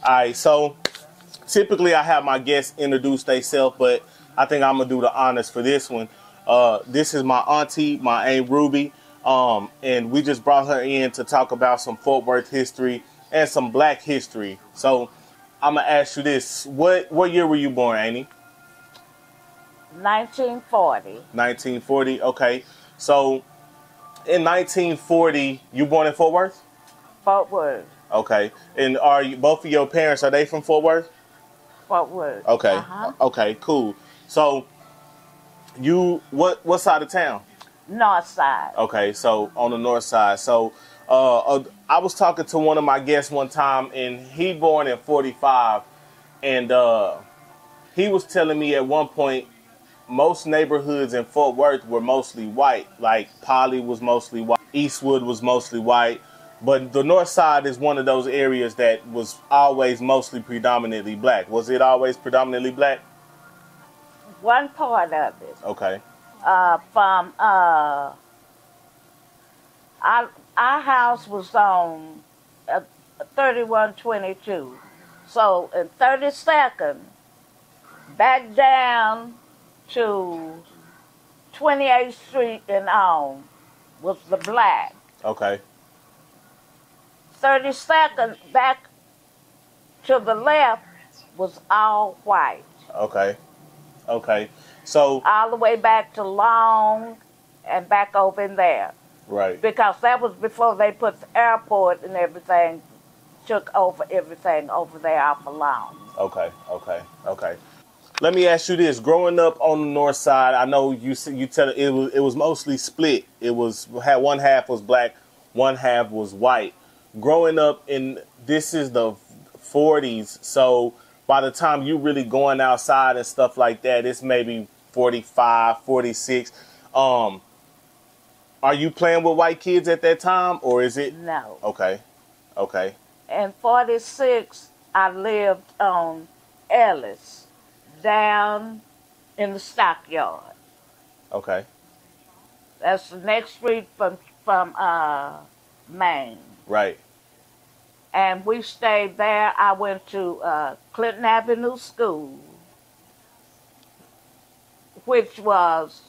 right, so typically I have my guests introduce themselves, but I think I'm gonna do the honors for this one. This is my auntie, my Aunt Ruby, and we just brought her in to talk about some Fort Worth history and some Black history. So I'm gonna ask you this: what year were you born, Annie? 1940. 1940. Okay, so in 1940, you born in Fort Worth? Fort Worth. Okay, and are you both of your parents? Are they from Fort Worth? Fort Worth. Okay. Okay. Cool. So, what side of town? North side. Okay. So on the north side. So, I was talking to one of my guests one time, and he born in 45, and he was telling me at one point most neighborhoods in Fort Worth were mostly white. Like Poly was mostly white, Eastwood was mostly white. But the north side is one of those areas that was always mostly predominantly black. Was it always predominantly black? One part of it. Okay. From our house was on 3122. So in 32nd, back down to 28th Street and on was the black. Okay. 32nd back to the left was all white. Okay. Okay. So all the way back to Long and back over in there. Right. Because that was before they put the airport and everything, took over everything over there off of Long. Okay. Okay. Okay. Let me ask you this: growing up on the north side, I know you tell it was mostly split. Had one half was black, one half was white. Growing up this is the 40s, so by the time you really going outside and stuff like that, it's maybe 45, 46. Are you playing with white kids at that time, or is it? No. Okay. Okay. In 46, I lived on Ellis, down in the stockyard. Okay. That's the next street from Maine. Right. And we stayed there. I went to Clinton Avenue School, which was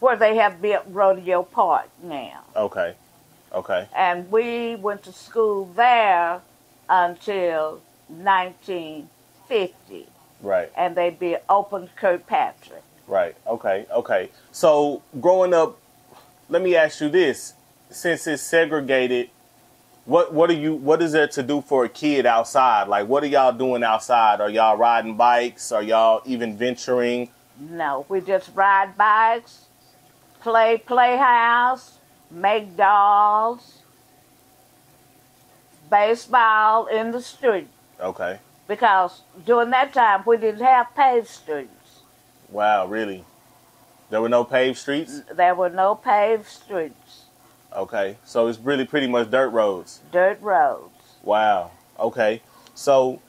where they have built Rodeo Park now. Okay. Okay. And we went to school there until 1950. Right. And they opened Kirkpatrick. Right. Okay. Okay. So growing up, let me ask you this: since it's segregated, what is there to do for a kid outside? Like, what are y'all doing outside? Are y'all riding bikes? Are y'all even venturing? No, we just ride bikes, playhouse, make dolls, baseball in the street. Okay. Because during that time, we didn't have paved streets. Wow, really? There were no paved streets? There were no paved streets. Okay, so it's really pretty much dirt roads. Dirt roads. Wow. Okay, so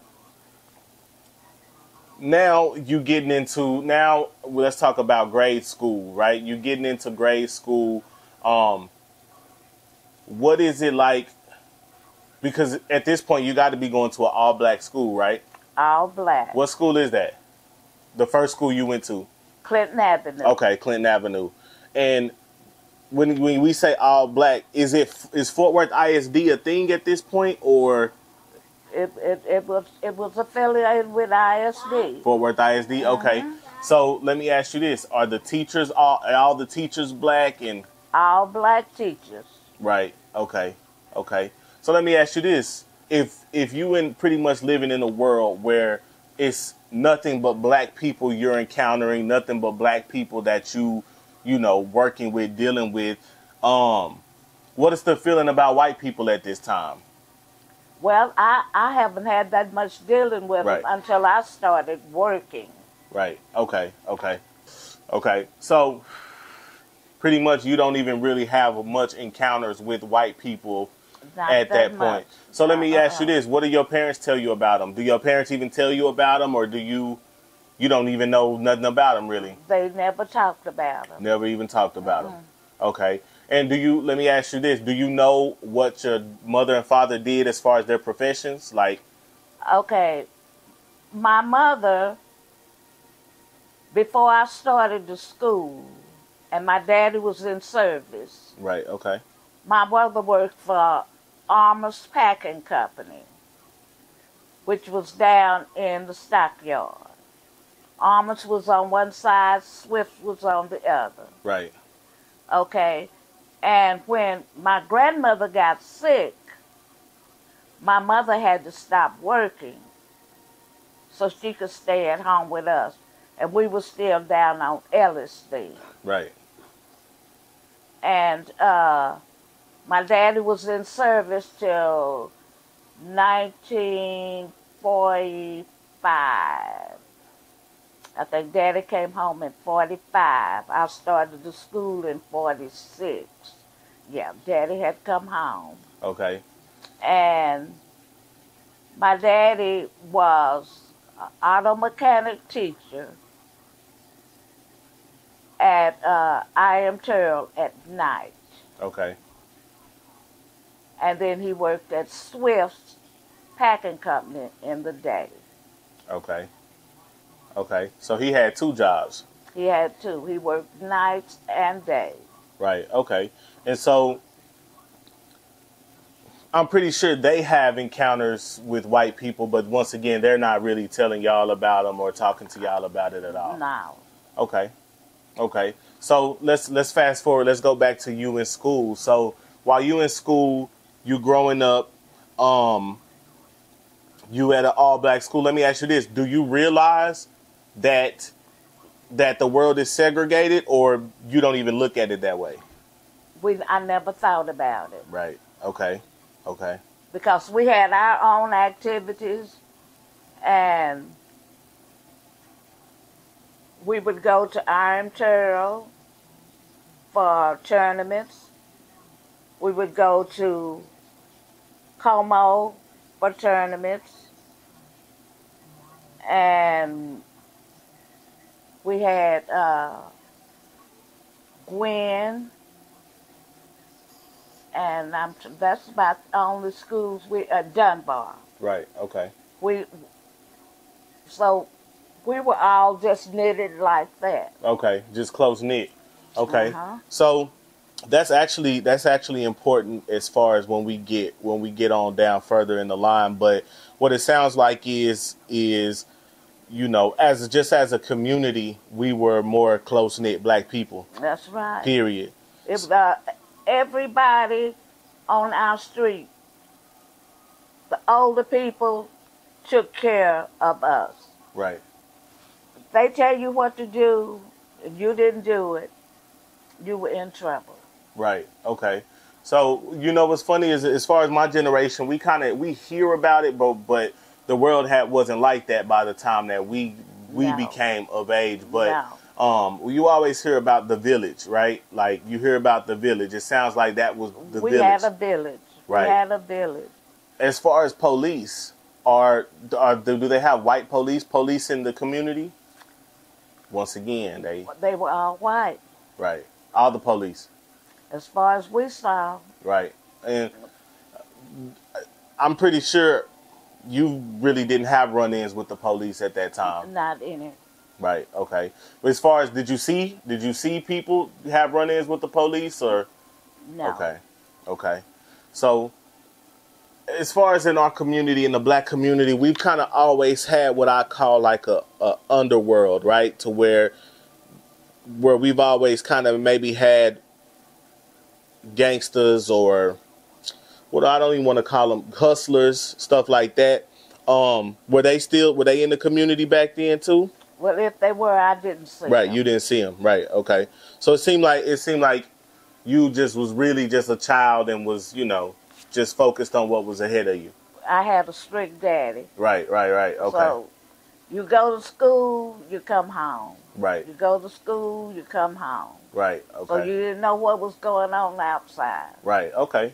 now let's talk about grade school, right? You're getting into grade school. What is it like? Because at this point, you got to be going to an all-black school, right? All black. What school is that? The first school you went to? Clinton Avenue. Okay, Clinton Avenue. And when we say all black, is Fort Worth ISD a thing at this point, or it was affiliated with ISD? Fort Worth ISD. Okay. So let me ask you this: are the teachers all the teachers black and all black teachers? Right. Okay. Okay. So let me ask you this: if you pretty much living in a world where it's nothing but black people you're encountering, nothing but black people that you working with, dealing with, what is the feeling about white people at this time? Well, I haven't had that much dealing with them until I started working. Right. Okay. Okay. Okay. So pretty much you don't even really have much encounters with white people at that point. So let me ask you this: what do your parents tell you about them? Do your parents even tell you about them, or do you don't even know nothing about them really? They never talked about them. Never even talked about them. Okay. And let me ask you this: do you know what your mother and father did as far as their professions? Like, Okay, my mother, before I started the school, and my daddy was in service, Right. Okay. my mother worked for Armour's Packing Company, which was down in the stockyard. Armour's was on one side, Swift was on the other. Right. Okay, and when my grandmother got sick, my mother had to stop working so she could stay at home with us. And we were still down on Ellis then. Right. And my daddy was in service till 1945. I think daddy came home in 45. I started the school in 46. Yeah, daddy had come home. Okay. And my daddy was an auto mechanic teacher at I.M. Terrell at night. Okay. And then he worked at Swift's Packing Company in the day. Okay. Okay. So he had two jobs. He had two. He worked nights and days. Right. Okay. And so I'm pretty sure they have encounters with white people, but once again, they're not really telling y'all about them or talking to y'all about it at all. No. Okay. Okay. So let's fast forward. Let's go back to you in school. So while you in school, you growing up, you at an all-black school. Let me ask you this: do you realize that the world is segregated, or you don't even look at it that way? I never thought about it. Right. Okay. Okay. Because we had our own activities, and we would go to I.M. Terrell for tournaments. We would go to Como for tournaments. And we had Gwen, and that's about the only schools Dunbar. Right. Okay. So we were all just knitted like that. Okay. Just close knit. Okay. Uh-huh. So that's actually important as far as when we get on down further in the line. But what it sounds like is you know, as a community, we were more close knit black people. That's right. Period. If everybody on our street, the older people, took care of us. Right. If they tell you what to do, and you didn't do it, you were in trouble. Right. Okay. So you know what's funny is, as far as my generation, we hear about it, but the world wasn't like that by the time that we No. became of age. But No. you always hear about the village, right? Like you hear about the village. It sounds like that was the We village. had a village. Right. We had a village. As far as police, do they have white police in the community? Once again, They were all white, right. All the police. as far as we saw. Right. And I'm pretty sure you really didn't have run-ins with the police at that time. Not any. Right. Okay. But as far as did you see people have run-ins with the police or? No. Okay. Okay. So as far as in our community, in the black community, we've kind of always had what I call like a underworld, right? To where we've always kind of maybe had gangsters or what I don't even want to call them, hustlers, stuff like that. Were they in the community back then too? Well, if they were, I didn't see Right, them. you didn't see them. Right, okay. So it seemed like you just was really just a child and was, you know, just focused on what was ahead of you. I had a strict daddy. Right. Okay. So you go to school, you come home. Right. You go to school, you come home. Right. Okay. So you didn't know what was going on outside. Right. Okay.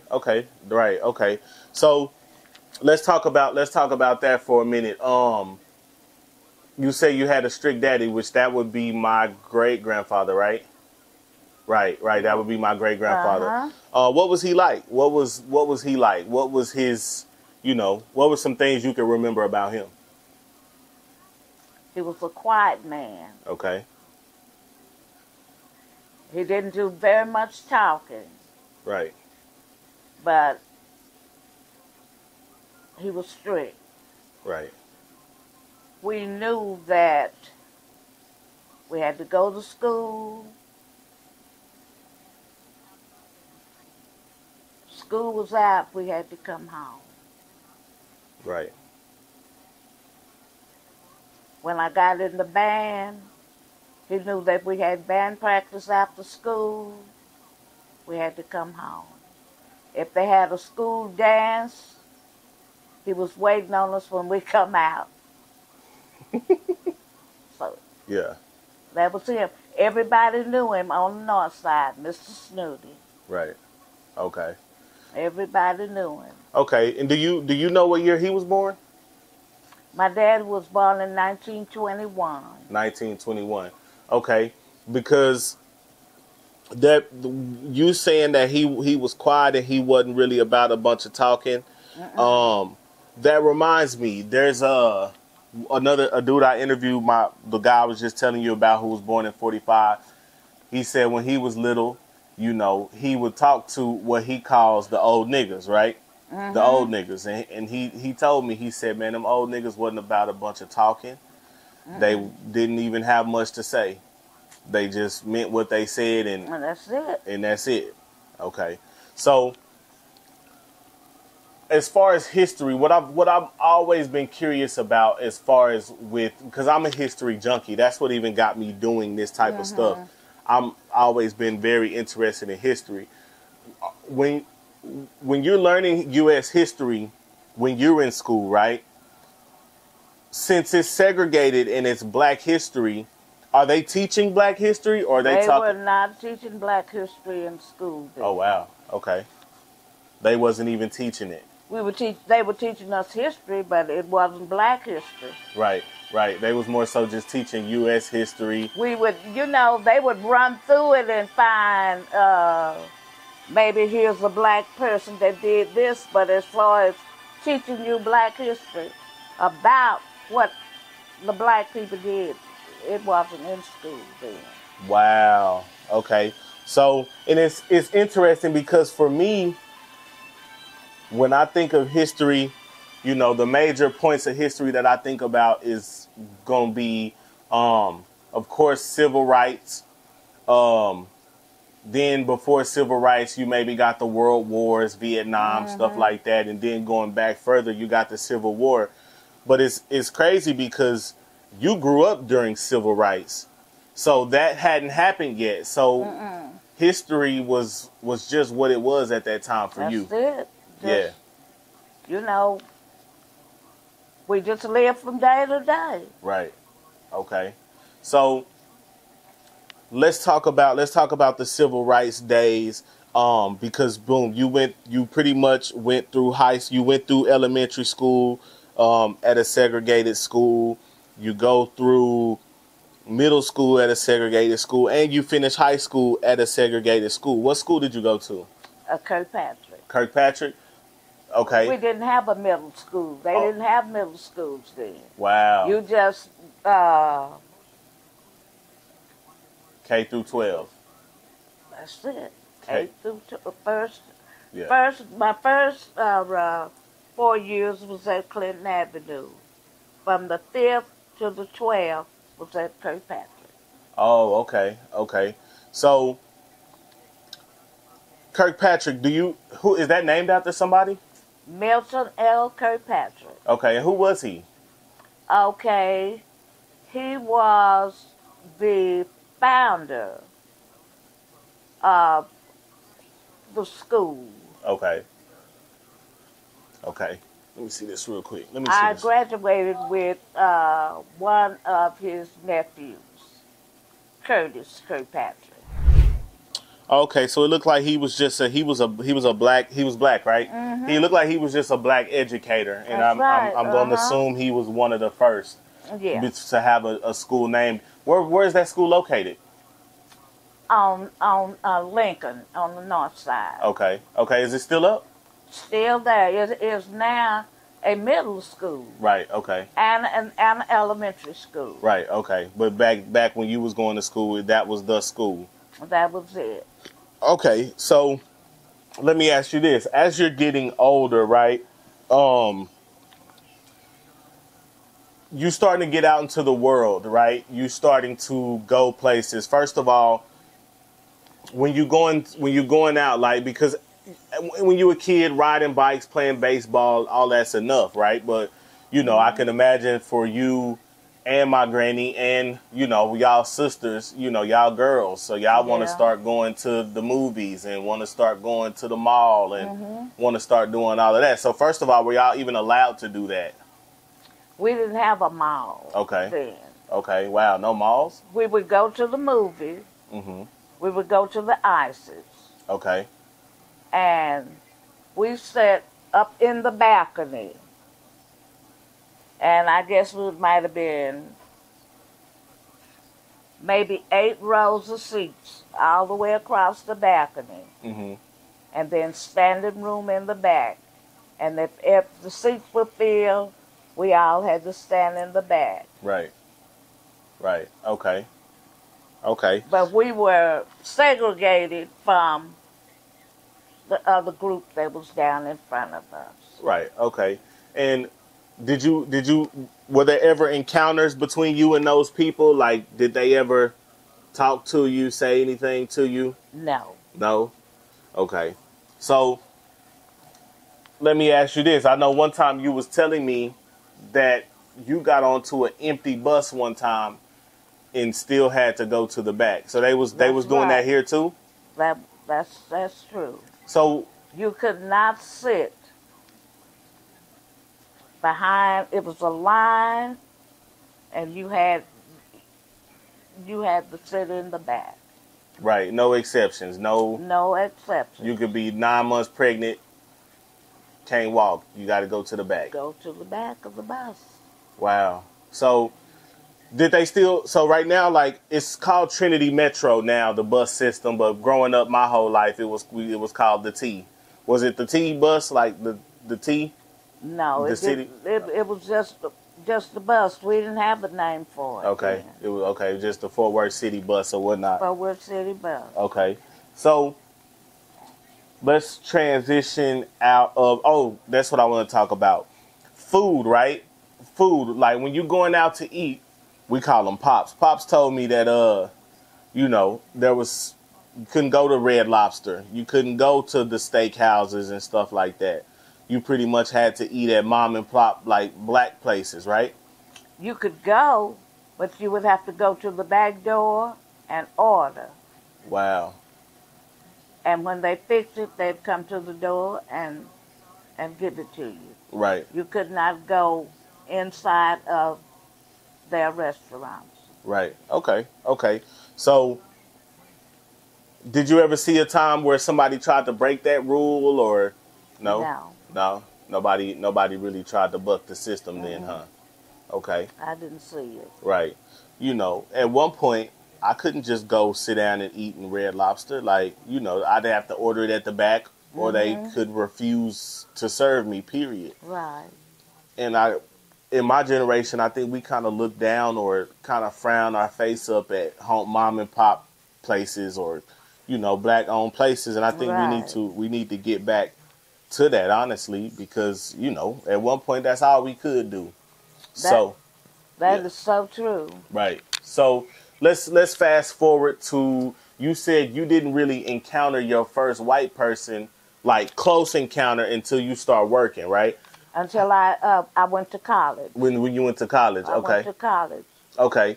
Right. Okay. So let's talk about that for a minute. You say you had a strict daddy, which that would be my great grandfather, right? Right. That would be my great grandfather. Uh-huh. What was he like? What was he like? What was his you know, what were some things you could remember about him? He was a quiet man. Okay. He didn't do very much talking, Right. but he was strict. Right. We knew that we had to go to school. School was out, we had to come home. Right. When I got in the band, he knew that we had band practice after school. We had to come home. If they had a school dance, he was waiting on us when we come out. So Yeah. that was him. Everybody knew him on the north side, Mr. Snooty. Right. Okay. Everybody knew him. Okay. And do you know what year he was born? My dad was born in 1921. 1921. Okay. Because that you saying that he was quiet and he wasn't really about a bunch of talking. That reminds me, there's a dude I interviewed, the guy I was just telling you about, who was born in 45. He said when he was little, you know, he would talk to what he calls the old niggas, right? The old niggas. And he told me, he said, man, them old niggas wasn't about a bunch of talking. They didn't even have much to say. They just meant what they said, and that's it. And that's it. Okay. So as far as history, what I've always been curious about, as far as because I'm a history junkie. That's what even got me doing this type of stuff. I'm always been very interested in history. When you're learning U.S. history, when you're in school, right? Since it's segregated and it's Black history, are they teaching Black history, or are they talking? They were not teaching Black history in school then. Oh wow. Okay. They wasn't even teaching it. They were teaching us history, but it wasn't Black history. Right, right. They was more so just teaching U.S. history. We would, they would run through it and find maybe here's a Black person that did this, but as far as teaching you Black history about what the Black people did, it wasn't in school then. Wow. Okay. So, and it's interesting because for me, when I think of history, the major points of history that I think about is going to be, of course, civil rights. Then before civil rights, you maybe got the World Wars, Vietnam, stuff like that. And then going back further, you got the Civil War. But it's crazy because you grew up during civil rights. So that hadn't happened yet. So history was just what it was at that time for you. That's it. Yeah. We just live from day to day. Right. Okay. So let's talk about the civil rights days. Because boom, you pretty much went through you went through elementary school, at a segregated school. You go through middle school at a segregated school, and you finish high school at a segregated school. What school did you go to? Kirkpatrick. Kirkpatrick? Okay. We didn't have a middle school. They didn't have middle schools then. Wow. You just K through 12. That's it. Okay. K through first. Yeah. My first 4 years was at Clinton Avenue. From the 5th to the 12th was at Kirkpatrick. Oh, okay. Okay. So Kirkpatrick, who is that named after somebody? Milton L. Kirkpatrick. Okay, and who was he? Okay. He was the founder of the school. Okay. Okay. Let me see this real quick. I graduated with one of his nephews, Curtis Kirkpatrick. Okay, so it looked like he was black, right? He looked like he was just a black educator, and That's right. I'm going to assume he was one of the first to have a school named. Where is that school located? On Lincoln, on the north side. Okay. Okay, is it still up? Still there. It is now a middle school Right. Okay. and an elementary school. Right. Okay. But back when you was going to school, that was the school. That was it. Okay. So let me ask you this: as you're getting older, right? You starting to get out into the world, right? You starting to go places. First of all, when you going out, like, because when you a kid riding bikes, playing baseball, all that's enough, right? But I can imagine for you and my granny and y'all sisters, y'all girls, so y'all want to Yeah. start going to the movies and want to start going to the mall and want to start doing all of that. So first of all, were y'all even allowed to do that? We didn't have a mall Okay. then. Okay. Wow. No malls. We would go to the movies. Mhm. We would go to the ices. Okay. And we sat up in the balcony. And I guess it might have been maybe 8 rows of seats all the way across the balcony. Mhm. And then standing room in the back. And if the seats were filled, we all had to stand in the back. Right. Right. Okay. Okay. But we were segregated from the other group that was down in front of us. Right. Okay. And were there ever encounters between you and those people? Like, did they ever talk to you, say anything to you? No. No? Okay. So, let me ask you this. I know one time you was telling me that you got onto an empty bus one time and still had to go to the back. So they was That's doing that right. here too? That's true. So, You could not sit behind. It was a line, and you had to sit in the back. right, no exceptions. No, No exceptions. you could be 9 months pregnant, can't walk. You got to go to the back. Go to the back of the bus. Wow. So, so right now, like, it's called Trinity Metro now, the bus system, but growing up my whole life, it was called the T. Was it the T bus, like the T? No, The city? it was just the bus. We didn't have a name for it. Okay. then. It was okay, just the Fort Worth City bus or whatnot. But we're city bus. Okay. So, let's transition out of, that's what I want to talk about. Food, right? Food, like when you're going out to eat, we call them Pops. Pops told me that, you couldn't go to Red Lobster. You couldn't go to the steak houses and stuff like that. You pretty much had to eat at mom and pop, like, black places, right? You could go, but you would have to go to the back door and order. Wow. And when they fixed it, they'd come to the door and give it to you. Right, You could not go inside of their restaurants. right. Okay, okay. So, did you ever see a time where somebody tried to break that rule, or no? No, No, nobody really tried to buck the system then, huh? Okay, I didn't see it. right. At one point, I couldn't just go sit down and eat in Red Lobster. Like, I'd have to order it at the back, or they could refuse to serve me, period. Right. And in my generation, I think we kind of look down or kind of frown our face up at home mom and pop places or, black owned places. And I think Right. we need to get back to that, honestly, because, at one point that's all we could do. That Yeah. is so true. Right. So let's fast forward to, you said you didn't really encounter your first white person, like close encounter, until you start working, right? Until I went to college. When you went to college. I Okay. went to college. Okay.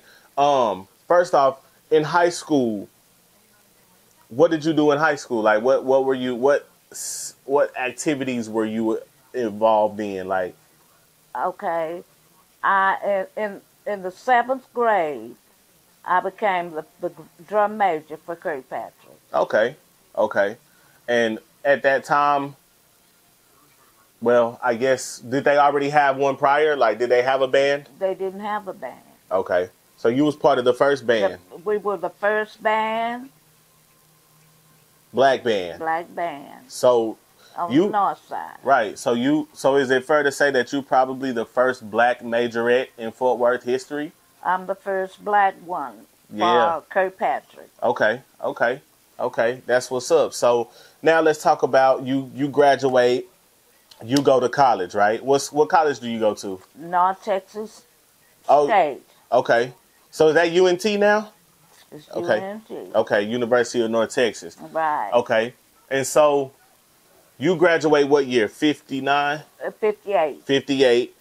First off, in high school, what did you do in high school? Like, what were you, what activities were you involved in? Like, Okay. In the 7th grade, I became the drum major for Kirkpatrick. okay, okay. And at that time, well, I guess, did they already have one prior? Like, did they have a band? They didn't have a band. Okay. So you was part of the first band, We were the first band, black band. black band. So on the You north side. right. So is it fair to say that you probably the first black majorette in Fort Worth history? I'm the first black one Yeah. for Kirkpatrick. Okay. Okay. Okay. That's what's up. So now let's talk about you. You graduate. You go to college, right? What college do you go to? North Texas Oh, State. okay. So is that UNT now? It's Okay. UNT. Okay. University of North Texas. Right. Okay. And so you graduate what year? 59? 58. 58.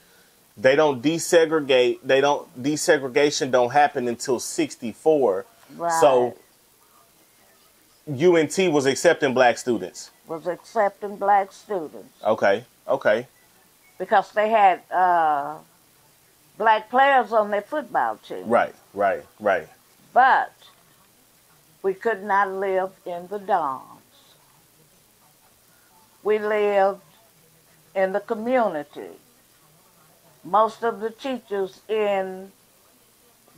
They don't desegregate. Desegregation don't happen until 64. Right. So UNT was accepting black students. Was accepting black students Okay. Okay. because they had black players on their football team. Right. Right. Right. But we could not live in the dorms. We lived in the community. Most of the teachers in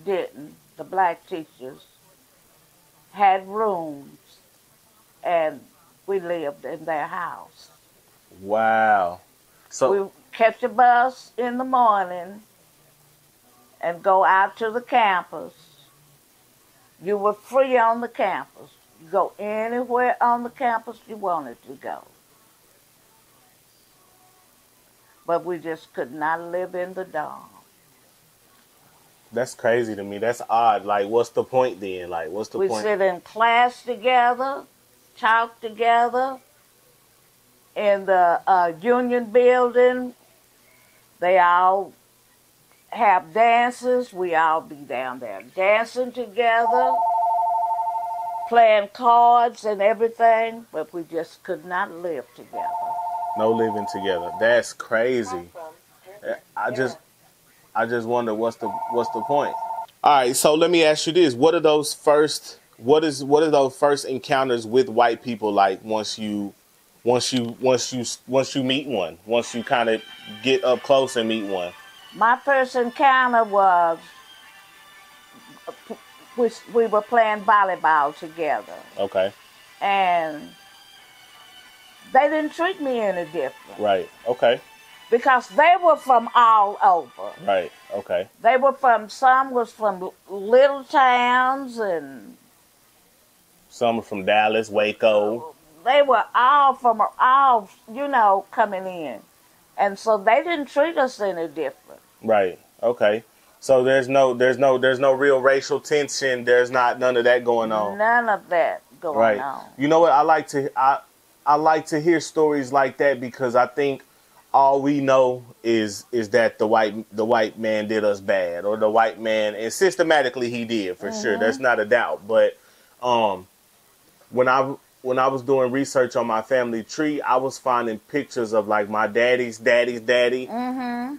Denton, the black teachers, had rooms, and we lived in their house. Wow. So We catch a bus in the morning and go out to the campus. You were free on the campus. You go anywhere on the campus you wanted to go. But we just could not live in the dorm. that's crazy to me. That's odd. Like, what's the point then? Like, what's the We point? sit in class together, talk together. In the union building, they all have dances. We all be down there dancing together, playing cards and everything, but we just could not live together. No living together. That's crazy. I just wonder what's the point. All right, so let me ask you this: what are those first encounters with white people like once you meet one, once you kind of get up close and meet one? My first encounter was we were playing volleyball together, Okay. and they didn't treat me any different Right. Okay. because they were from all over. Right. Okay. They were some was from little towns, and Some are from Dallas, Waco. they were all from coming in, and so they didn't treat us any different. Right. Okay. So there's no real racial tension. There's not none of that going on. None of that going Right. on. You know what? I like to hear stories like that because I think all we know is that the white man did us bad, or the white man, and systematically he did for sure. There's not a doubt. But when I was doing research on my family tree, I was finding pictures of like my daddy's daddy, Mm-hmm.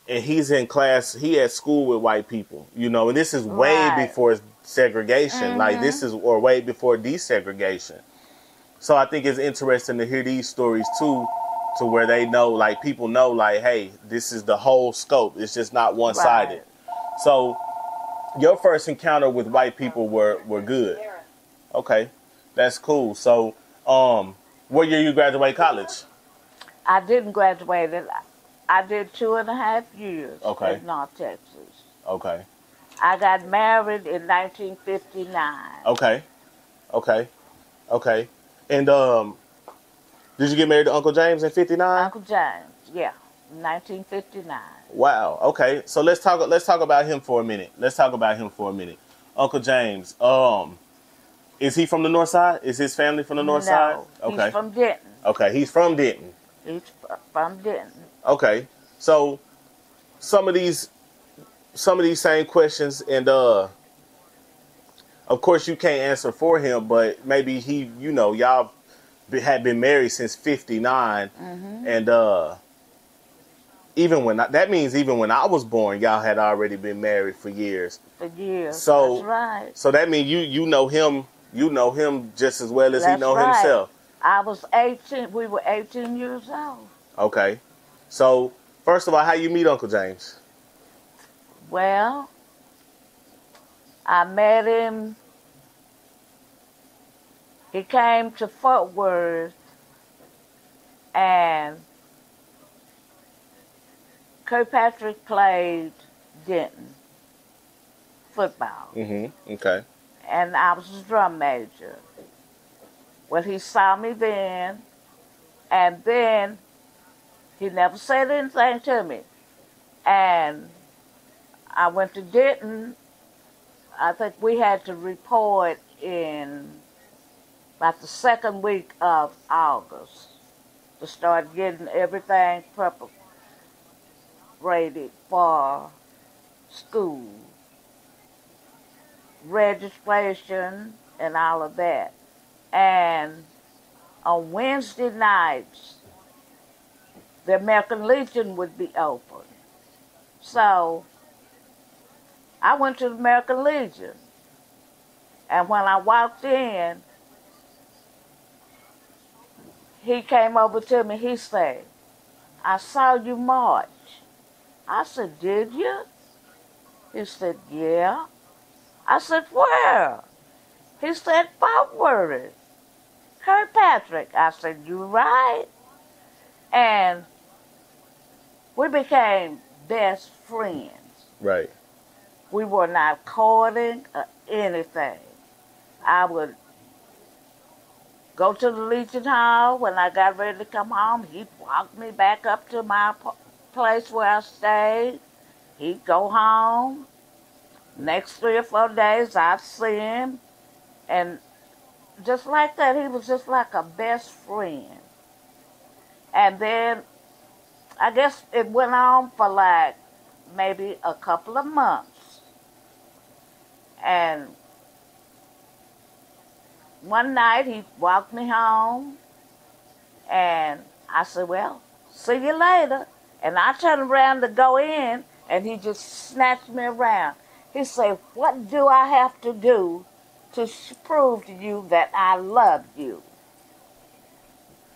and he's in class. He at school with white people, and this is way Right. before segregation. Like this is or way before desegregation. So I think it's interesting to hear these stories too, to where they know, like people know, like, hey, this is the whole scope. It's just not one-sided. Right. So your first encounter with white people were good. Okay, that's cool. So what year you graduate college? I didn't graduate. I did 2.5 years Okay. in North Texas. Okay. I got married in 1959. Okay. Okay. Okay. And did you get married to Uncle James in '59? Uncle James, yeah, 1959. Wow. Okay. So let's talk about him for a minute. Uncle James. Is he from the north side? Is his family from the north side? Okay. He's from Denton. Okay. He's from Denton. He's from Denton. Okay. So some of these same questions, and of course you can't answer for him, but maybe he, y'all had been married since '59, and even when I was born, y'all had already been married for years. For years. So That's right. So that means you know him just as well as he That's know right. himself. I was 18. We were 18 years old. Okay. So first of all, how you meet Uncle James? Well, I met him. He came to Fort Worth, and Kirkpatrick played Denton football, Okay. and I was a drum major. Well, he saw me then, and then he never said anything to me. And I went to Denton. I think we had to report in about the second week of August to start getting everything preparated for school, registration, and all of that. And on Wednesday nights, the American Legion would be open. So I went to the American Legion. And when I walked in, he came over to me. He said, "I saw you march." I said, "Did you?" He said, "Yeah." I said, "Where?" He said, "Fort Worth. Kirkpatrick." I said, "You right?" And we became best friends. Right. We were not courting or anything. I would go to the Legion Hall when I got ready to come home. He'd walk me back up to my place where I stayed. He'd go home. Next 3 or 4 days, I'd see him. And just like that, he was just like a best friend. And then I guess it went on for like maybe a couple of months. And one night he walked me home, and I said, "Well, see you later." And I turned around to go in, and he just snatched me around. He said, "What do I have to do to prove to you that I love you?"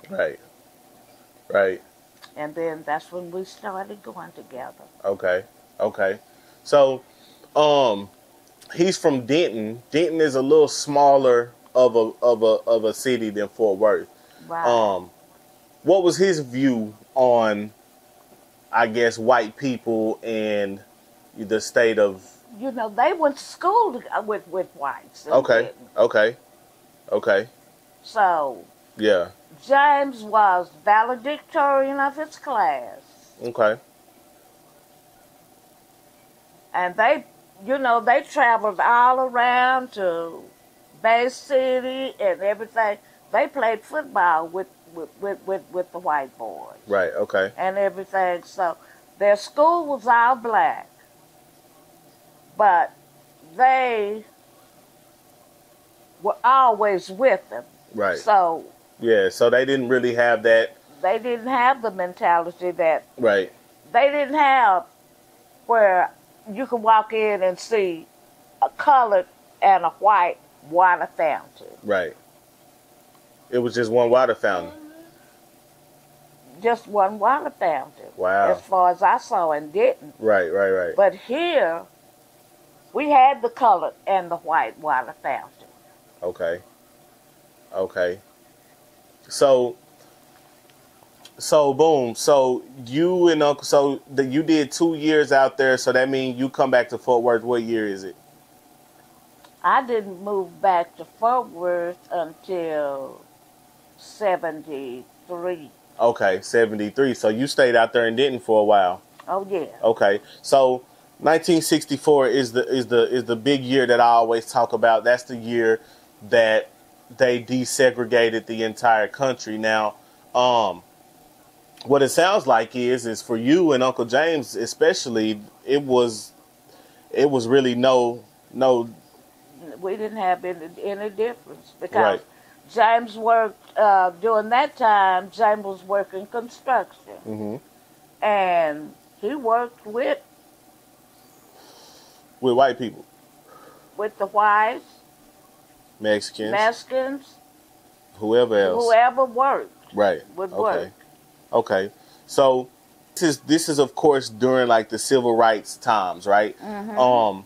Right. Right. And then that's when we started going together. Okay. Okay. So, he's from Denton. Denton is a little smaller of a city than Fort Worth. Right. What was his view on, I guess, white people and the state of? You know, they went to school with whites. Okay. Okay. Okay. So Yeah. James was valedictorian of his class. Okay. And they, you know, they traveled all around to Bay City and everything. They played football with the white boys. Right. Okay. And everything. So their school was all black. But they were always with them. Right. So yeah. So they didn't really have that. They didn't have the mentality that. Right. They didn't have where you could walk in and see a colored and a white water fountain. Right. It was just one water fountain. Just one water fountain. Wow. As far as I saw in Denton. Right. Right. Right. But here, we had the colored and the white water fountain. Okay. Okay. So boom. So you and Uncle. So you did 2 years out there. So that means you come back to Fort Worth. What year is it? I didn't move back to Fort Worth until 73. Okay, 73. So you stayed out there in Denton for a while. Oh yeah. Okay. So 1964 is the big year that I always talk about. That's the year that they desegregated the entire country. Now, what it sounds like is for you and Uncle James especially, it was really no. We didn't have any difference because Right. James worked during that time. James was working construction, Mm-hmm. and he worked with white people, the whites, Mexicans, whoever else. whoever worked Right. would Okay. work. Okay. So this is of course during like the civil rights times, right? Mm-hmm.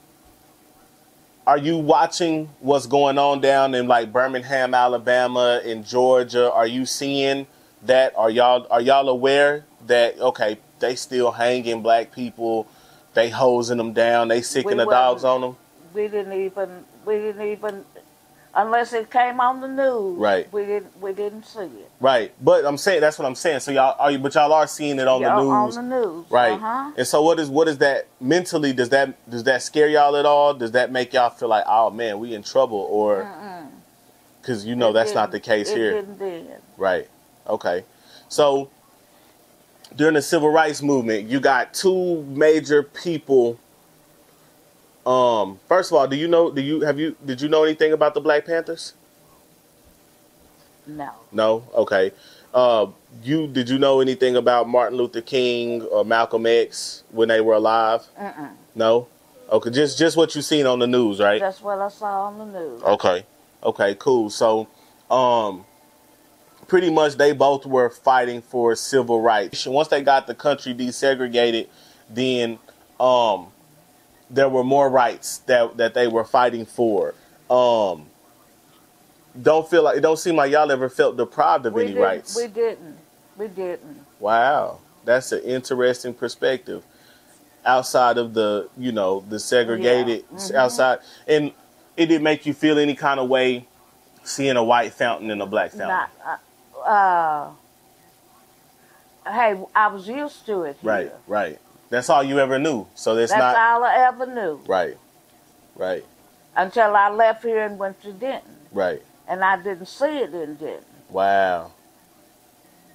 Are you watching what's going on down in like Birmingham, Alabama, in Georgia? Are you seeing that? Are y'all aware that okay, they still hanging black people, they hosing them down, they sicking the dogs on them? We didn't even unless it came on the news. Right. We didn't see it. Right, but I'm saying that's what I'm saying. So but y'all are seeing it on the news, on the news, right? And so what is that mentally? Does that scare y'all at all? Does that make y'all feel like, oh man, we in trouble, or because that's not the case here? It didn't. Right. Okay. So during the civil rights movement, you got two major people. First of all, did you know anything about the Black Panthers? No. No? Okay. Did you know anything about Martin Luther King or Malcolm X when they were alive? No? Okay, just what you seen on the news, right? That's what I saw on the news. Okay. Okay, cool. So, pretty much they both were fighting for civil rights. Once they got the country desegregated, then there were more rights that they were fighting for. It don't seem like y'all ever felt deprived of any rights. We didn't. Wow, that's an interesting perspective. Outside of the the segregated outside, and it didn't make you feel any kind of way seeing a white fountain and a black fountain. Hey, I was used to it here. Right. That's all you ever knew. So that's not all I ever knew. Right. Until I left here and went to Denton. Right. And I didn't see it in Denton. Wow.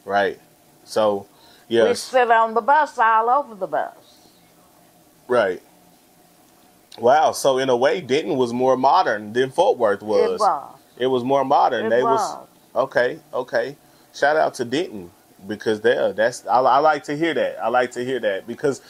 Right. So, yes. We sit on the bus all over the bus. Right. Wow. So in a way, Denton was more modern than Fort Worth was. It was. It was more modern. It was. Okay. Shout out to Denton because I like to hear that. I like to hear that because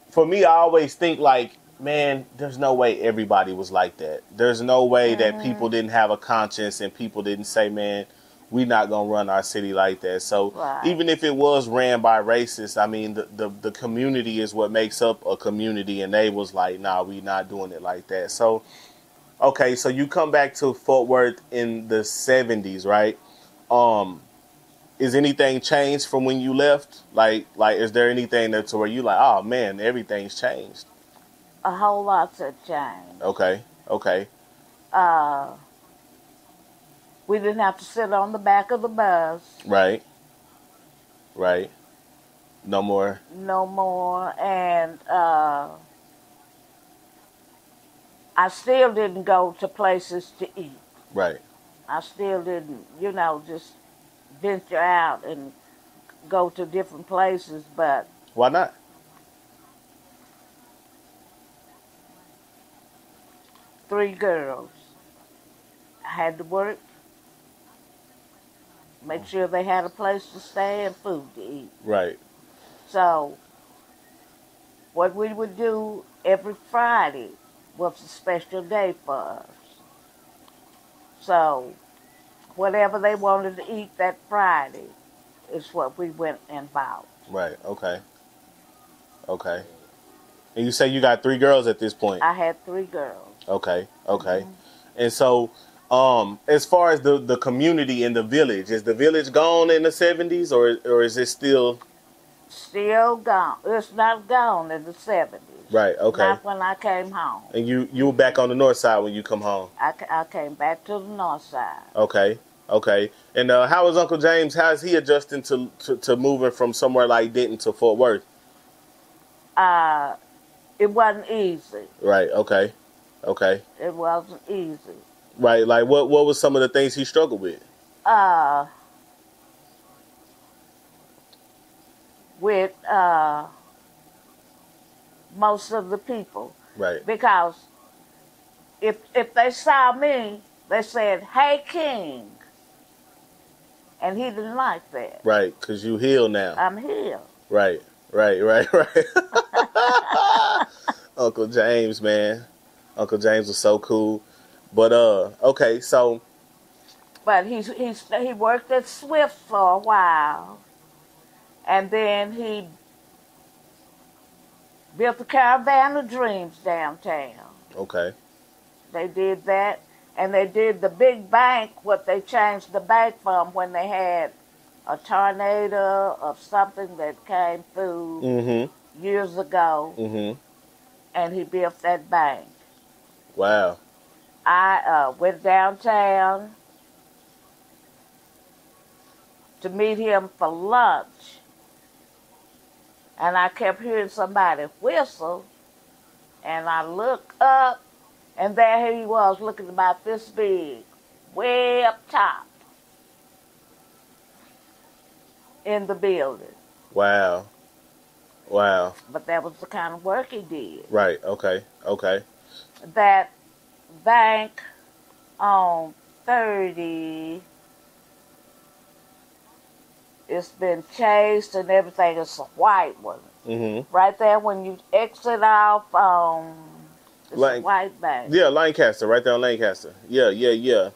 for me, I always think like, man, there's no way everybody was like that. There's no way that people didn't have a conscience and people didn't say, man, we're not going to run our city like that. So even if it was ran by racists, I mean, the community is what makes up a community. And they was like, nah, we not doing it like that. So, okay, so you come back to Fort Worth in the 70s, right? Is anything changed from when you left? Like, is there anything that's where you like, oh man, everything's changed? A whole lot's have changed. Okay. We didn't have to sit on the back of the bus. Right. No more. And I still didn't go to places to eat. Right. I still didn't, just venture out and go to different places, but... Why not? Three girls. I had to work, make sure they had a place to stay and food to eat. Right. So, what we would do every Friday was a special day for us. So, whatever they wanted to eat that Friday is what we went and bought. Right, okay. And you say you got three girls at this point? I had three girls. Okay. And so, as far as the community in the village, is the village gone in the 70s or is it still? Still gone. It's not gone in the 70s. Right, okay. Not when I came home. And you were back on the north side when you come home? I came back to the north side. Okay. And how is Uncle James, how is he adjusting to moving from somewhere like Denton to Fort Worth? It wasn't easy. Right, okay. It wasn't easy. Right, like what was some of the things he struggled with? With most of the people. Right. Because if they saw me, they said, "Hey, King." And he didn't like that. Right, because you healed now. I'm healed. Right. Uncle James, man. Uncle James was so cool. But, okay, so. But he worked at Swift for a while. And then he built the Caravan of Dreams downtown. Okay. They did that. And they did the big bank, what they changed the bank from when they had a tornado or something that came through years ago, and he built that bank. Wow. I went downtown to meet him for lunch, and I kept hearing somebody whistle, and I looked up, and there he was, looking about this big, way up top in the building. Wow. Wow. But that was the kind of work he did. Right. Okay. Okay. That bank on 30, it's been chased and everything. It's a white one. Right there when you exit off, it's a white bank. Yeah, Lancaster, right there on Lancaster. Yeah.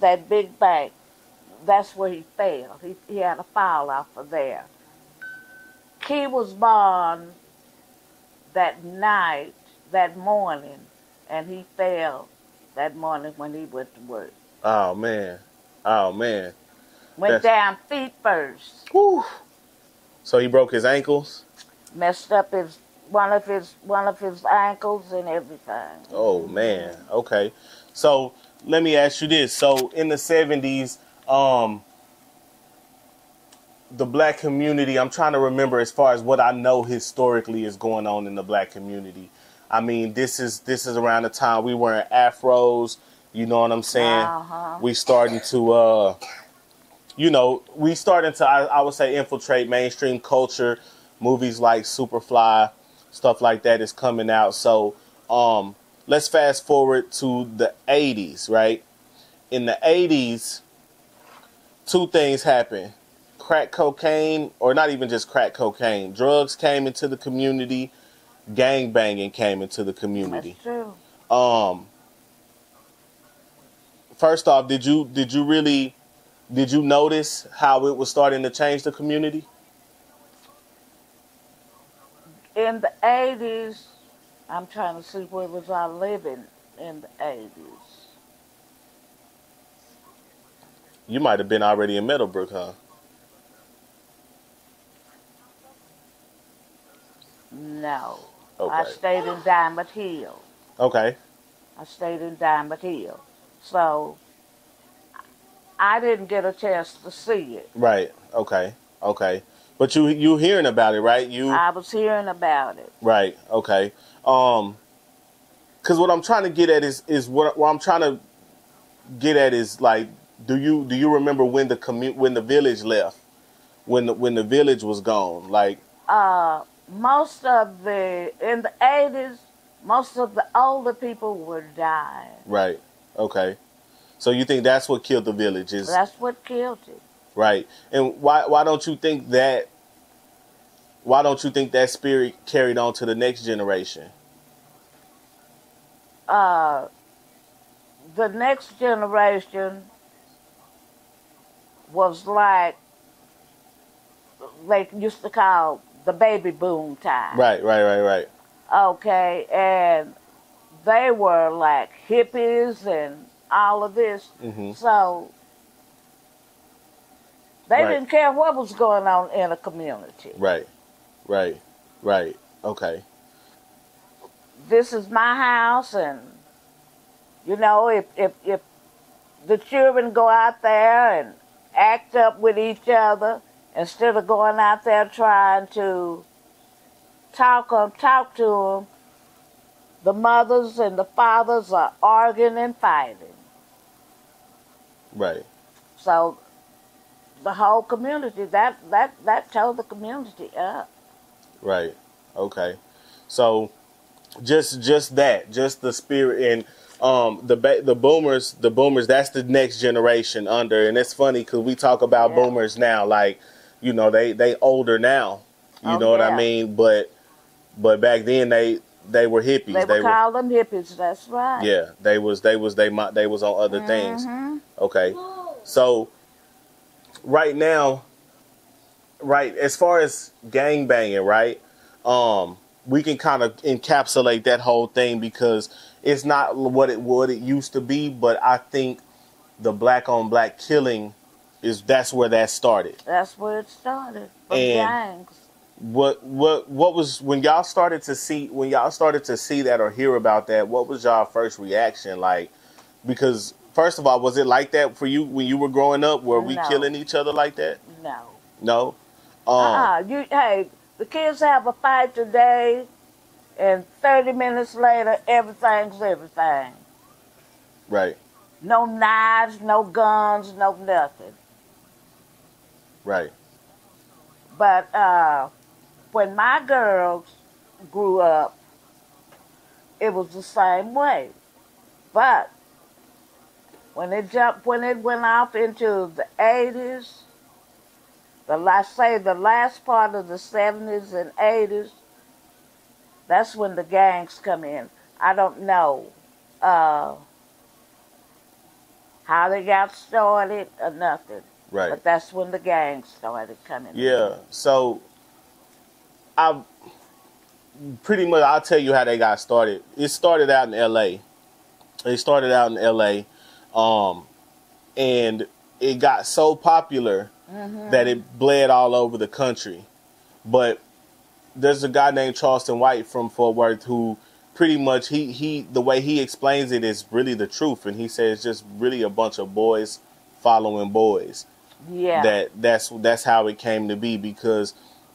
That big bank, that's where he fell. He had a fall off of there. Key was born that night, that morning, and he fell that morning when he went to work. Oh, man. Went down feet first. Whew. So he broke his ankles? Messed up one of his ankles and everything. Oh, man. Okay. So let me ask you this. So in the 70s, the black community, I'm trying to remember as far as what I know historically is going on in the black community. I mean, this is around the time we wearing afros, you know what I'm saying? We starting to, I would say, infiltrate mainstream culture. Movies like Superfly, stuff like that is coming out. So let's fast forward to the 80s, right? In the 80s, two things happened. Crack cocaine, or not even just crack cocaine, drugs came into the community, gang banging came into the community. That's true. First off, did you notice how it was starting to change the community? In the 80s, I'm trying to see where was I living in the 80s. You might have been already in Meadowbrook, huh? No. Okay. I stayed in Diamond Hill. Okay. I stayed in Diamond Hill. So I didn't get a chance to see it. Right. Okay. But you hearing about it, right? I was hearing about it. Right. Okay. Because what I'm trying to get at is what I'm trying to get at is like, do you remember when the village left, when the village was gone? Like, in the 80s, most of the older people were dying. Right. Okay. So you think that's what killed the village? That's what killed it. Right. And why don't you think that? Why don't you think that spirit carried on to the next generation? The next generation was like they used to call the baby boom time. Right. Okay, and they were like hippies and all of this. So they didn't care what was going on in a community. Right. Okay. This is my house, and if the children go out there and act up with each other instead of going out there trying to talk to them, the mothers and the fathers are arguing and fighting. Right. So the whole community, that tore the community up. Right. Okay. So just the spirit and the boomers, that's the next generation under. And it's funny because we talk about boomers now, like, they older now. You know what I mean? But back then they were hippies. They call them hippies. That's right. Yeah, they was on other things. Okay. So right now, as far as gang banging, right? We can kind of encapsulate that whole thing because it's not what it used to be, but I think the black on black killing That's where that started. That's where it started. From And gangs. what was when y'all started to see that or hear about that? What was y'all first reaction like? Because first of all, was it like that for you when you were growing up? Were we No. killing each other like that? No. No. Hey, the kids have a fight today, and 30 minutes later, everything's everything. Right. No knives, no guns, no nothing. Right. But when my girls grew up, it was the same way. But when it went off into the 80s, the last part of the 70s and 80s, that's when the gangs come in. I don't know how they got started or nothing. Right. But that's when the gangs started coming in. Yeah. So I'll tell you how they got started. It started out in LA. They started out in LA. And it got so popular that it bled all over the country. But there's a guy named Charleston White from Fort Worth who pretty much he the way he explains it is really the truth, and he says just really a bunch of boys following boys. Yeah. That's how it came to be, because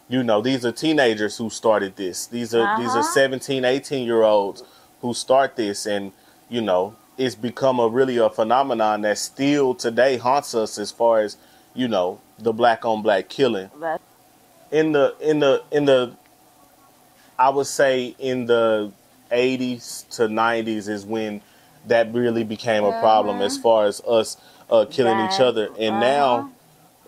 these are teenagers who started this. These are 17, 18-year-olds who start this, and it's become a phenomenon that still today haunts us as far as the black on black killing. In the I would say in the 80s to 90s is when that really became a problem as far as us killing each other. And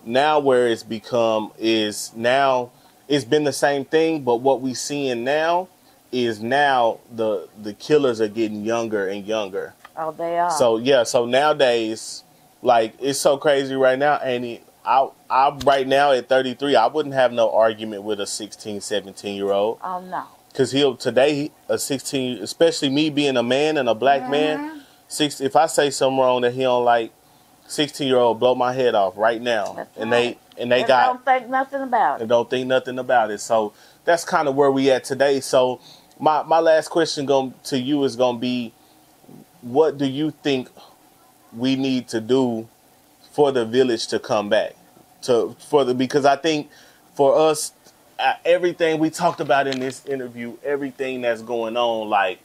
now where it's become is now it's been the same thing, but what we seeing now is now the killers are getting younger and younger. Oh, they are. So nowadays, like, it's so crazy right now, Annie. I right now at 33, I wouldn't have no argument with a 16, 17-year-old. Oh, no. Because today, a 16, especially me being a man and a black man, if I say something wrong that he don't like, 16-year-old blow my head off right now. That's and right. they got don't think nothing about it. and don't think nothing about it. So that's kind of where we at today. So my last question to you is going to be, what do you think we need to do for the village to come back? Because I think for us, everything we talked about in this interview, everything that's going on, like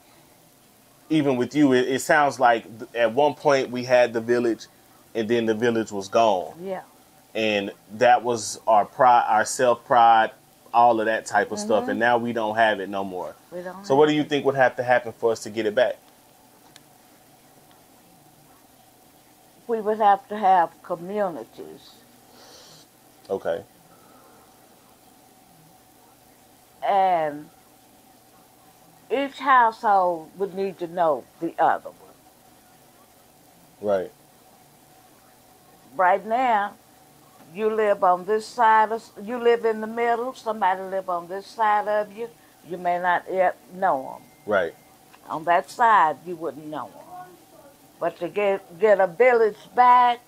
even with you, it sounds like at one point we had the village, and then the village was gone. Yeah. And that was our pride, our self-pride, all of that type of stuff. And now we don't have it no more. We don't. So what do you think would have to happen for us to get it back? We would have to have communities. Okay. And each household would need to know the other one. Right. Right now, you live on this side, you live in the middle, somebody live on this side of you, you may not yet know them. Right. On that side, you wouldn't know them. But to get a village back,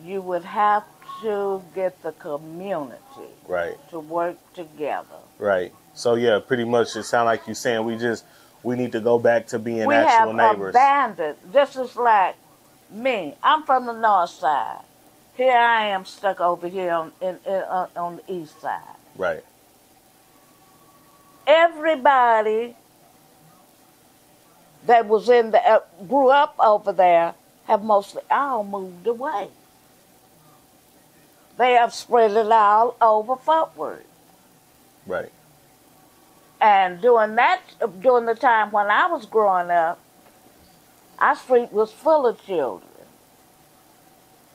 you would have to get the community Right. to work together. Right. So yeah, pretty much it sounds like you're saying we need to go back to being We actual have neighbors. abandoned. This is like me. I'm from the north side. Here I am stuck over here on the east side. Right. Everybody that was grew up over there have mostly all moved away. They have spread it all over Fort Worth. Right. And during the time when I was growing up, our street was full of children.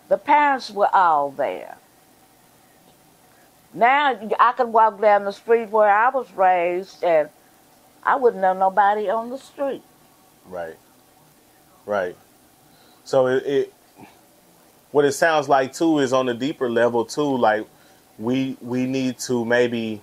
The parents were all there. Now I can walk down the street where I was raised and I wouldn't know nobody on the street. Right. Right. So what it sounds like too is on a deeper level too, like we need to maybe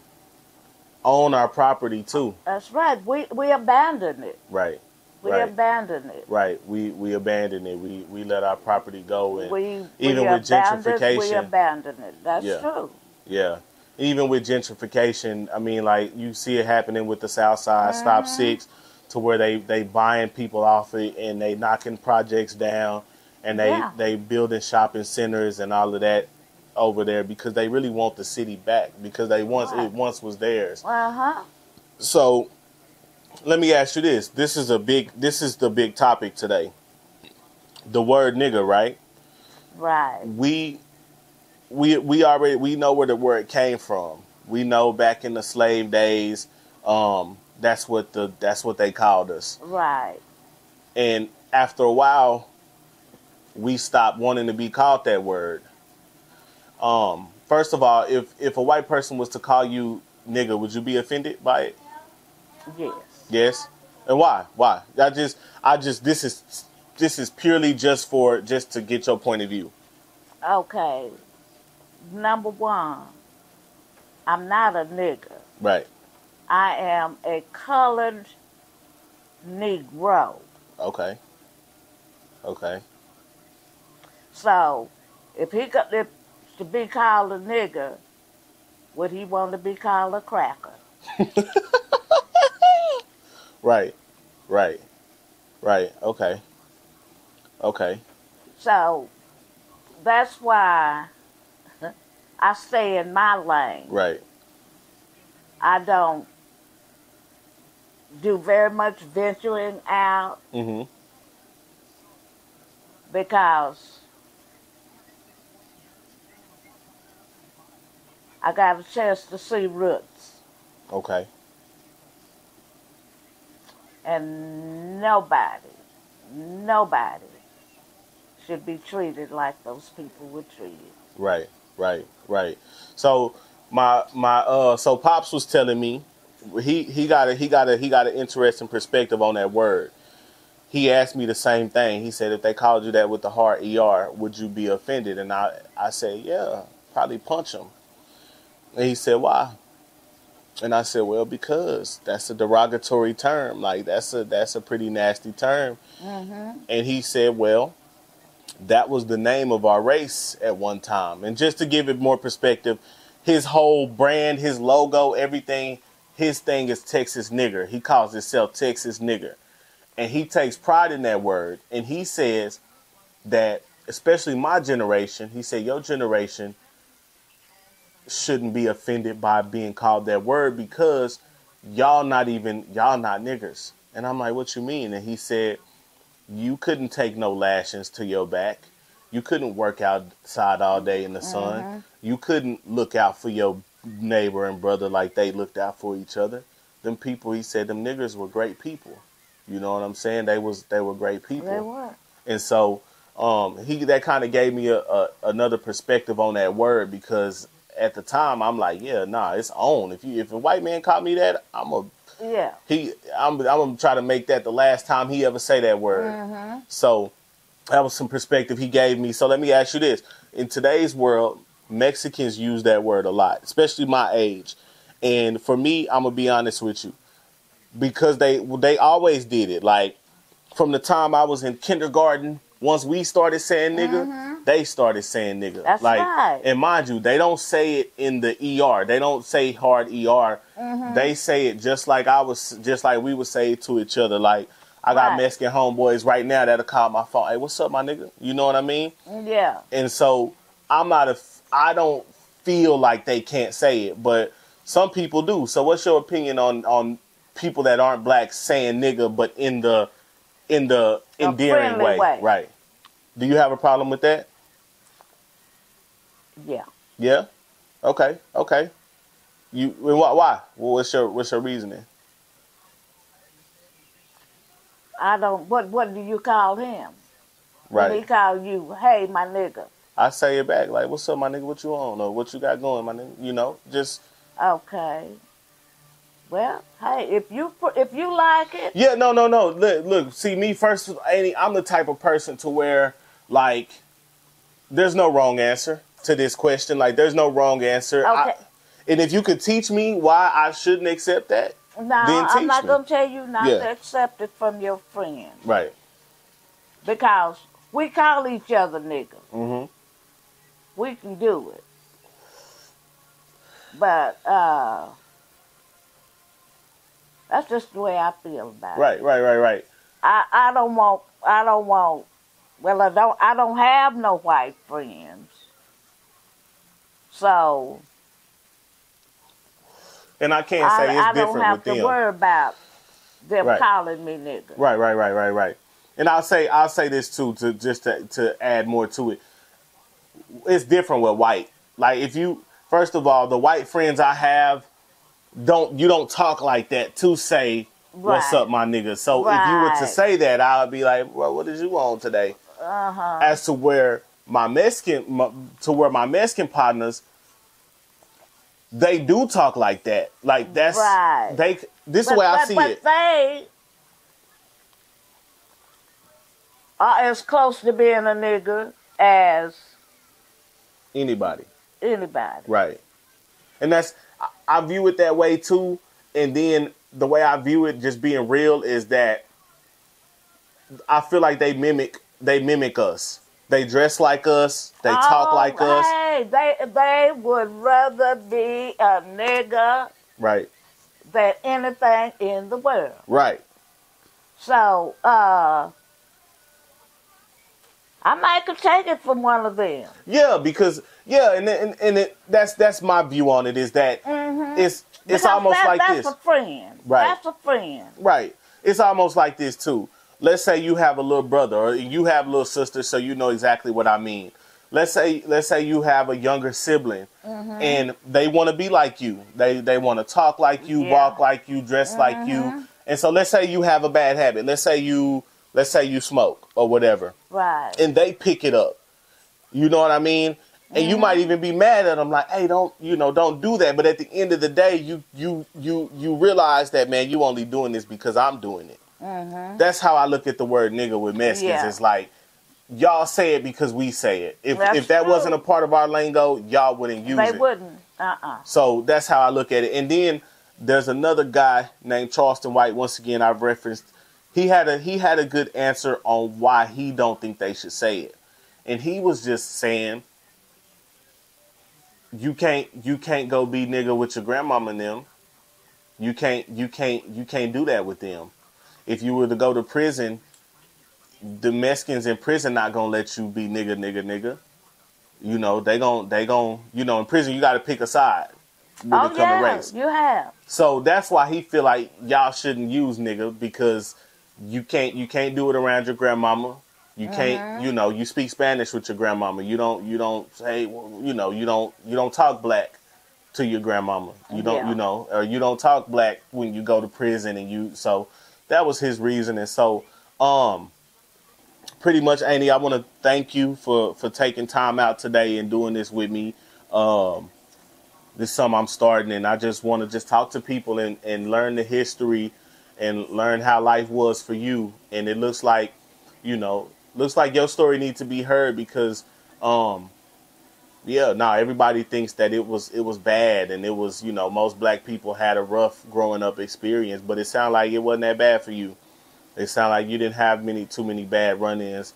own our property too. That's right. We abandoned it. Right. We right. abandoned it. Right. We abandoned it. We let our property go, and We even with gentrification, we abandoned it. That's yeah, true. yeah. Even with gentrification, I mean, like you see it happening with the South Side, Stop Six, to where they buying people off it and they knocking projects down, and they building shopping centers and all of that over there because they really want the city back because it once was theirs. So let me ask you this: this is the big topic today. The word nigga, right? Right. We know where the word came from. We know back in the slave days, that's what they called us. Right. And after a while, we stopped wanting to be called that word. First of all, if a white person was to call you nigga, would you be offended by it? Yes. Yes. And why? Why? This is purely just to get your point of view. Okay. Number one, I'm not a nigger. Right. I am a colored Negro. Okay. Okay. So, if he got to be called a nigger, would he want to be called a cracker? Right. Right. Right. Okay. Okay. So, that's why I stay in my lane. Right. I don't do very much venturing out because I got a chance to see roots. Okay. And nobody should be treated like those people were treated. Right. Right. Right. So so Pops was telling me he got an interesting perspective on that word. He asked me the same thing. He said, if they called you that with the hard ER, would you be offended? And I said, yeah, probably punch him. And he said, why? And I said, well, because that's a derogatory term. Like, that's a pretty nasty term. And he said, well, that was the name of our race at one time. And just to give it more perspective, his whole brand, his logo, everything, his thing is Texas nigger. He calls himself Texas nigger. And he takes pride in that word. And he says that, especially my generation, he said, your generation shouldn't be offended by being called that word because y'all not niggers. And I'm like, what you mean? And he said, you couldn't take no lashings to your back. You couldn't work outside all day in the sun. You couldn't look out for your neighbor and brother like they looked out for each other. Them people, he said, them niggers were great people. You know what I'm saying? They were great people. They were. And so that kind of gave me another perspective on that word because at the time I'm like, yeah, nah, it's on. If a white man called me that, I'm gonna try to make that the last time he ever say that word. So that was some perspective he gave me. So let me ask you this: in today's world, Mexicans use that word a lot, especially my age. And for me, I'm gonna be honest with you, because they always did it. Like from the time I was in kindergarten, once we started saying nigga, they started saying nigga. That's right. And mind you, they don't say it in the ER. They don't say hard ER. They say it just like we would say it to each other. Like I got Mexican homeboys right now that'll call my phone. Hey, what's up, my nigga? You know what I mean? Yeah. And so I don't feel like they can't say it, but some people do. So what's your opinion on people that aren't black saying nigga, but in the endearing way? Right. Do you have a problem with that? Yeah. Yeah? Okay. Why? Well, what's your reasoning? I don't. What do you call him? Right. When he call you, hey, my nigga. I say it back like, what's up, my nigga? What you on? Or what you got going, my nigga? You know, just. Okay. Well, hey, if you like it. Yeah, no. Look, see, me first, I'm the type of person to where, like, there's no wrong answer to this question. Like, there's no wrong answer. Okay. And if you could teach me why I shouldn't accept that, No, then I'm teach not me. gonna tell you not Yeah. to accept it from your friends Right. because we call each other nigga. Mm-hmm. We can do it, but that's just the way I feel about Right, it. right. I don't want. Well, I don't have no white friends, so And I can't say it's I don't different have with to them. worry about them Right. calling me nigga. Right. And I'll say this too, to add more to it. It's different with white. Like if you first of all, the white friends I have don't talk like that to say what's Right. up, my nigga. So if you were to Right. say that, I would be like, well, what did you on today? Uh-huh. As to where my Mexican partners, they do talk like that. Like that's Right. this is the way I see it. But they are as close to being a nigga as Anybody. anybody. Right. And I view it that way too. And then the way I view it, just being real, is that I feel like they mimic us. They dress like us. They talk like us. Hey, they would rather be a nigga Right. than anything in the world. Right. So, I might could take it from one of them. Yeah, because that's my view on it, is that it's Because almost like that's this. a friend. Right. That's a friend. Right. It's almost like this too. Let's say you have a little brother or you have a little sister, so you know exactly what I mean. Let's say you have a younger sibling and they want to be like you. They want to talk like you, Yeah. walk like you, dress like you. And so let's say you have a bad habit. Let's say you smoke or whatever. Right. And they pick it up. You know what I mean? And you might even be mad at them, like, "Hey, don't do that." But at the end of the day, you realize that, man, you only doing this because I'm doing it. That's how I look at the word nigga with Mexicans. Yeah. It's like, y'all say it because we say it. That's If that true. wasn't a part of our lingo, y'all wouldn't use They it. wouldn't. So that's how I look at it. And then there's another guy named Charleston White. Once again, I've referenced. He had a good answer on why he don't think they should say it, and he was just saying, you can't go be nigga with your grandmama and them. You can't do that with them. If you were to go to prison, the Mexicans in prison not gonna let you be nigga. You know, they gon' you know, in prison you gotta pick a side when it come to race. You have. So that's why he feel like y'all shouldn't use nigga, because you can't do it around your grandmama. You can't, you speak Spanish with your grandmama. You don't say, you don't talk black to your grandmama. You don't, or you don't talk black when you go to prison so that was his reason. And so, pretty much, Annie, I want to thank you for taking time out today and doing this with me. This is something I'm starting, and I just want to talk to people and learn the history and learn how life was for you. And it looks like, your story needs to be heard, because, everybody thinks that it was bad, and it was, most black people had a rough growing up experience, but it sounded like it wasn't that bad for you. It sounded like you didn't have too many bad run-ins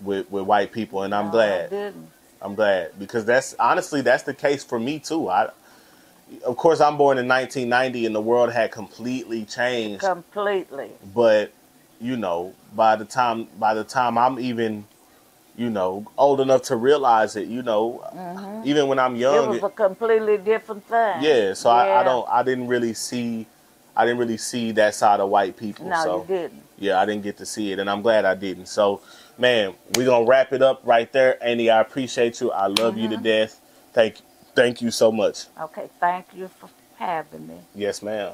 with white people, and I'm glad. I didn't. I'm glad, because that's the case for me too. Of course, I'm born in 1990, and the world had completely changed. Completely. But by the time I'm even, old enough to realize it, even when I'm young, It was a completely different thing. yeah. So yeah. I didn't really see that side of white people. No, so you didn't. yeah, I didn't get to see it, and I'm glad I didn't. So, man, we're gonna wrap it up right there. Annie, I appreciate you. I love you to death. Thank you so much. Okay, thank you for having me. Yes, ma'am.